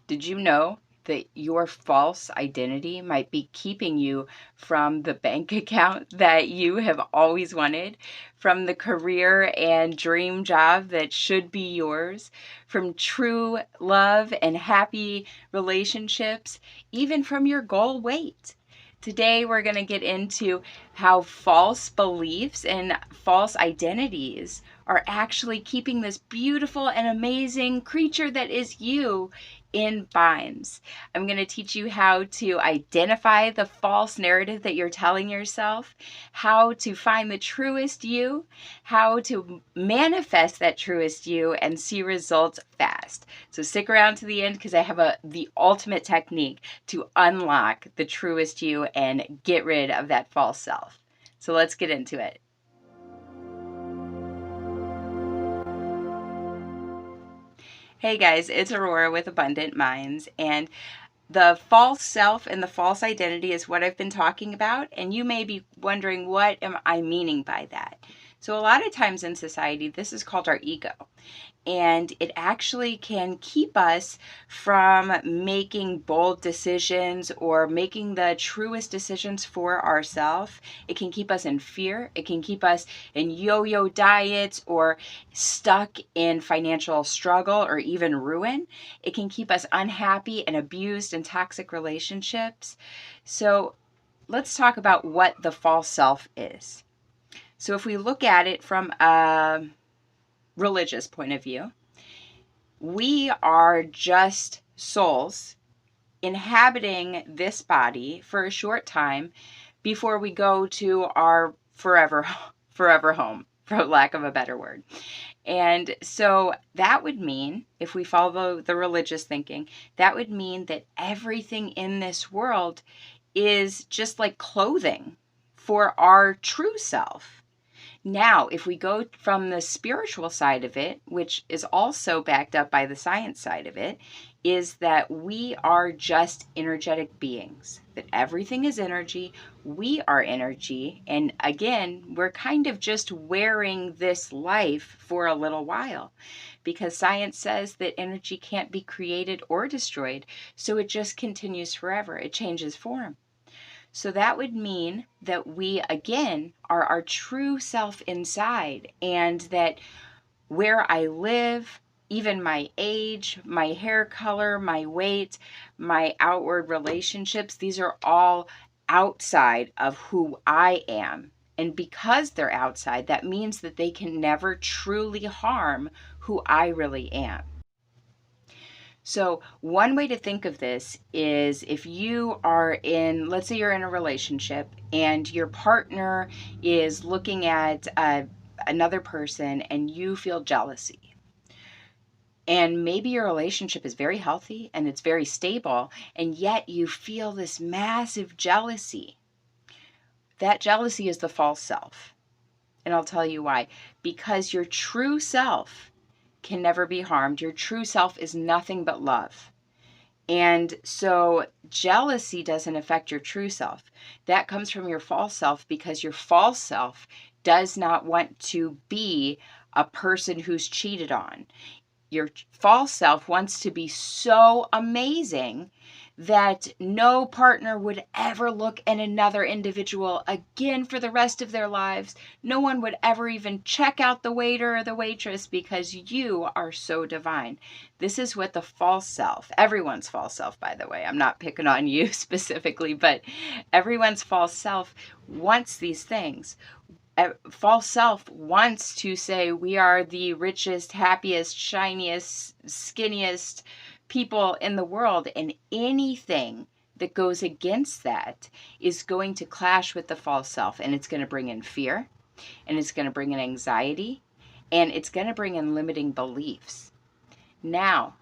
Did you know that your false identity might be keeping you from the bank account that you have always wanted, from the career and dream job that should be yours, from true love and happy relationships, even from your goal weight? Today, we're going to get into how false beliefs and false identities are actually keeping this beautiful and amazing creature that is you in binds. I'm going to teach you how to identify the false narrative that you're telling yourself, how to find the truest you, how to manifest that truest you and see results fast. So stick around to the end because I have the ultimate technique to unlock the truest you and get rid of that false self. So let's get into it. Hey guys, it's Aurora with Abundant Minds, and the false self and the false identity is what I've been talking about, and you may be wondering, what am I meaning by that? So a lot of times in society, this is called our ego. And it actually can keep us from making bold decisions or making the truest decisions for ourselves. It can keep us in fear. It can keep us in yo-yo diets or stuck in financial struggle or even ruin. It can keep us unhappy and abused in toxic relationships. So let's talk about what the false self is. So if we look at it from a religious point of view, we are just souls inhabiting this body for a short time before we go to our forever home, for lack of a better word. And so that would mean, if we follow the religious thinking, that would mean that everything in this world is just like clothing for our true self. Now, if we go from the spiritual side of it, which is also backed up by the science side of it, is that we are just energetic beings, that everything is energy, we are energy, and again, we're kind of just wearing this life for a little while, because science says that energy can't be created or destroyed, so it just continues forever, it changes form. So that would mean that we, again, are our true self inside, and that where I live, even my age, my hair color, my weight, my outward relationships, these are all outside of who I am. And because they're outside, that means that they can never truly harm who I really am. So one way to think of this is, if you are in, let's say you're in a relationship and your partner is looking at another person and you feel jealousy. And maybe your relationship is very healthy and it's very stable, and yet you feel this massive jealousy. That jealousy is the false self. And I'll tell you why. Because your true self can never be harmed. Your true self is nothing but love. And so jealousy doesn't affect your true self. That comes from your false self, because your false self does not want to be a person who's cheated on. Your false self wants to be so amazing that no partner would ever look at another individual again for the rest of their lives. No one would ever even check out the waiter or the waitress, because you are so divine. This is what the false self, everyone's false self, by the way, I'm not picking on you specifically, but everyone's false self wants these things. False self wants to say we are the richest, happiest, shiniest, skinniest people in the world, and anything that goes against that is going to clash with the false self, and it's going to bring in fear, and it's going to bring in anxiety, and it's going to bring in limiting beliefs. Now,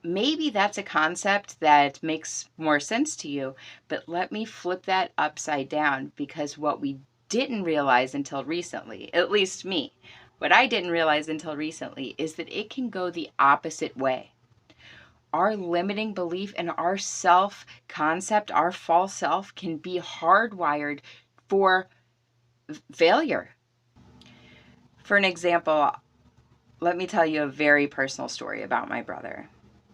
maybe that's a concept that makes more sense to you, but let me flip that upside down, because what we didn't realize until recently, at least me, what I didn't realize until recently, is that it can go the opposite way. Our limiting belief and our self concept, our false self, can be hardwired for failure. For an example, let me tell you a very personal story about my brother.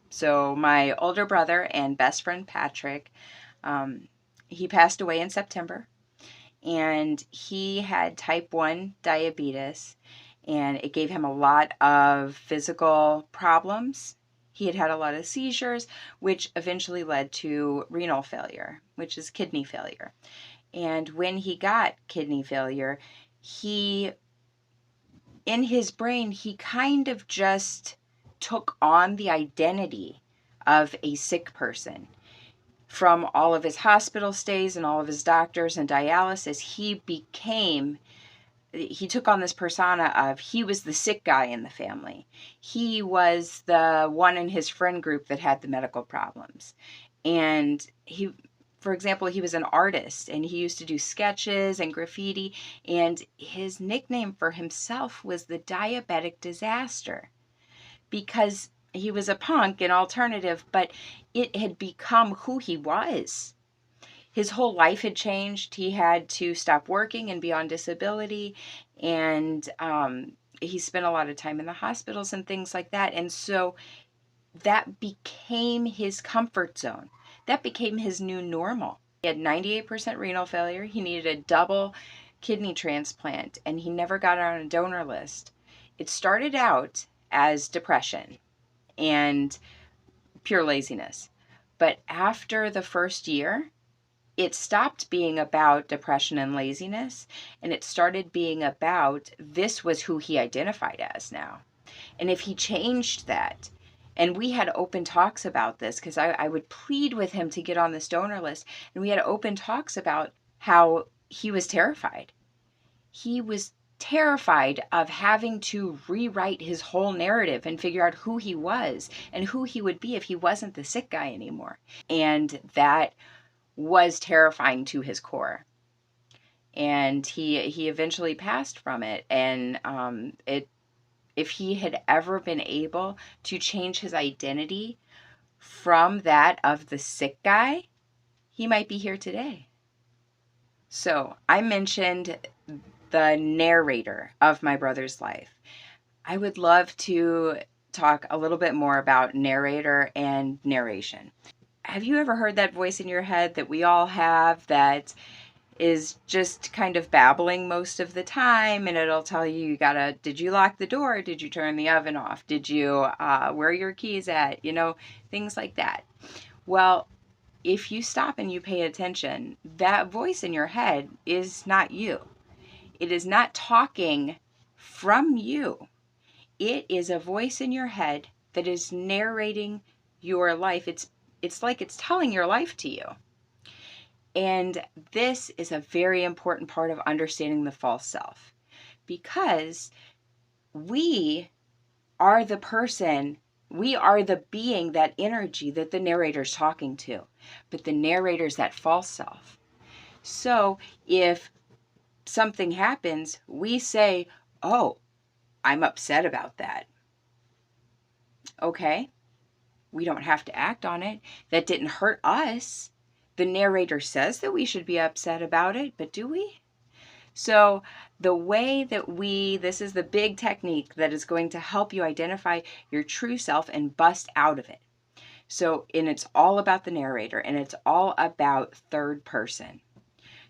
So my older brother and best friend Patrick, he passed away in September, and he had type 1 diabetes, and it gave him a lot of physical problems. He had had a lot of seizures, which eventually led to renal failure, which is kidney failure. And when he got kidney failure, he, in his brain, he kind of just took on the identity of a sick person. From all of his hospital stays and all of his doctors and dialysis, he took on this persona of he was the sick guy in the family. He was the one in his friend group that had the medical problems. And for example, he was an artist and he used to do sketches and graffiti, and his nickname for himself was the diabetic disaster, because he was a punk and alternative, but it had become who he was. His whole life had changed. He had to stop working and be on disability, and he spent a lot of time in the hospitals and things like that. And so that became his comfort zone. That became his new normal. He had 98% renal failure. He needed a double kidney transplant, and he never got on a donor list. It started out as depression and pure laziness. But after the first year, it stopped being about depression and laziness, and it started being about this was who he identified as now. And if he changed that, and we had open talks about this, because I would plead with him to get on this donor list, and we had open talks about how he was terrified. He was terrified of having to rewrite his whole narrative and figure out who he was and who he would be if he wasn't the sick guy anymore. And that was terrifying to his core. And he eventually passed from it. And if he had ever been able to change his identity from that of the sick guy, he might be here today. So I mentioned the narrator of my brother's life. I would love to talk a little bit more about narrator and narration. Have you ever heard that voice in your head that we all have that is just kind of babbling most of the time, and it'll tell you, did you lock the door? Did you turn the oven off? Did you, where are your keys at? Things like that. Well, if you stop and you pay attention, that voice in your head is not you. It is not talking from you. It is a voice in your head that is narrating your life. It's like it's telling your life to you. And this is a very important part of understanding the false self, because we are the person, we are the being, that energy that the narrator's talking to, but the narrator's that false self. So if something happens, we say, oh, I'm upset about that. Okay, we don't have to act on it. That didn't hurt us. The narrator says that we should be upset about it, but do we? So the way that this is the big technique that is going to help you identify your true self and bust out of it. And it's all about the narrator, and it's all about third person.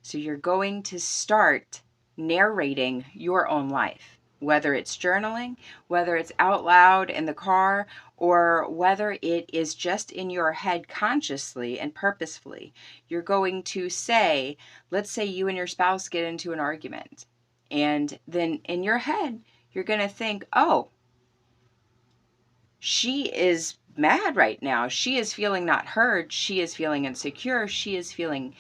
So you're going to start narrating your own life, whether it's journaling, whether it's out loud in the car, or whether it is just in your head consciously and purposefully. You're going to say, let's say you and your spouse get into an argument, and then in your head, you're going to think, oh, she is mad right now. She is feeling not heard. She is feeling insecure. She is feeling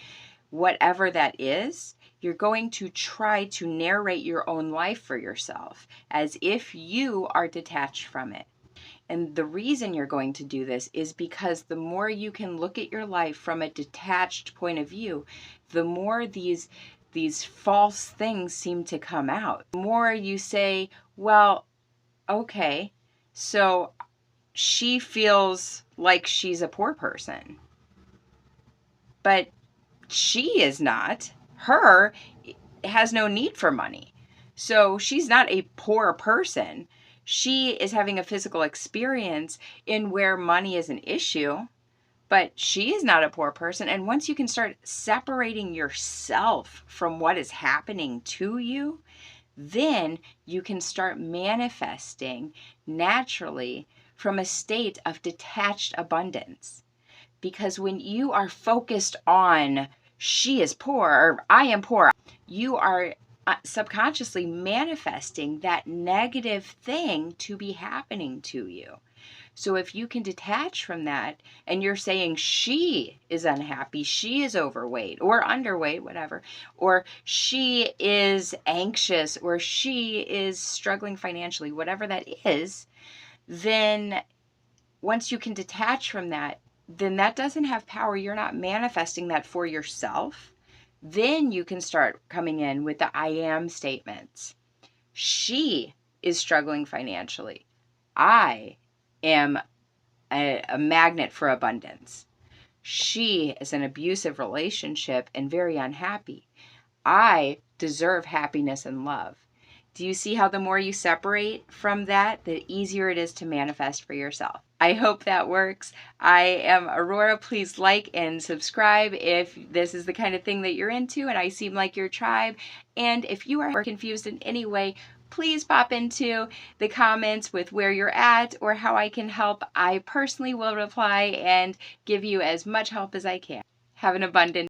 whatever that is. You're going to try to narrate your own life for yourself as if you are detached from it. And the reason you're going to do this is because the more you can look at your life from a detached point of view, the more these false things seem to come out. The more you say, well, okay, so she feels like she's a poor person, but she is not. Her has no need for money. So she's not a poor person. She is having a physical experience in where money is an issue, but she is not a poor person. And once you can start separating yourself from what is happening to you, then you can start manifesting naturally from a state of detached abundance. Because when you are focused on she is poor or I am poor, you are subconsciously manifesting that negative thing to be happening to you. So if you can detach from that and you're saying she is unhappy, she is overweight or underweight, whatever, or she is anxious or she is struggling financially, whatever that is, then once you can detach from that, then that doesn't have power. You're not manifesting that for yourself. Then you can start coming in with the I am statements. She is struggling financially. I am a magnet for abundance. She is an abusive relationship and very unhappy. I deserve happiness and love. Do you see how the more you separate from that, the easier it is to manifest for yourself? I hope that works. I am Aurora. Please like and subscribe if this is the kind of thing that you're into and I seem like your tribe. And if you are confused in any way, please pop into the comments with where you're at or how I can help. I personally will reply and give you as much help as I can. Have an abundant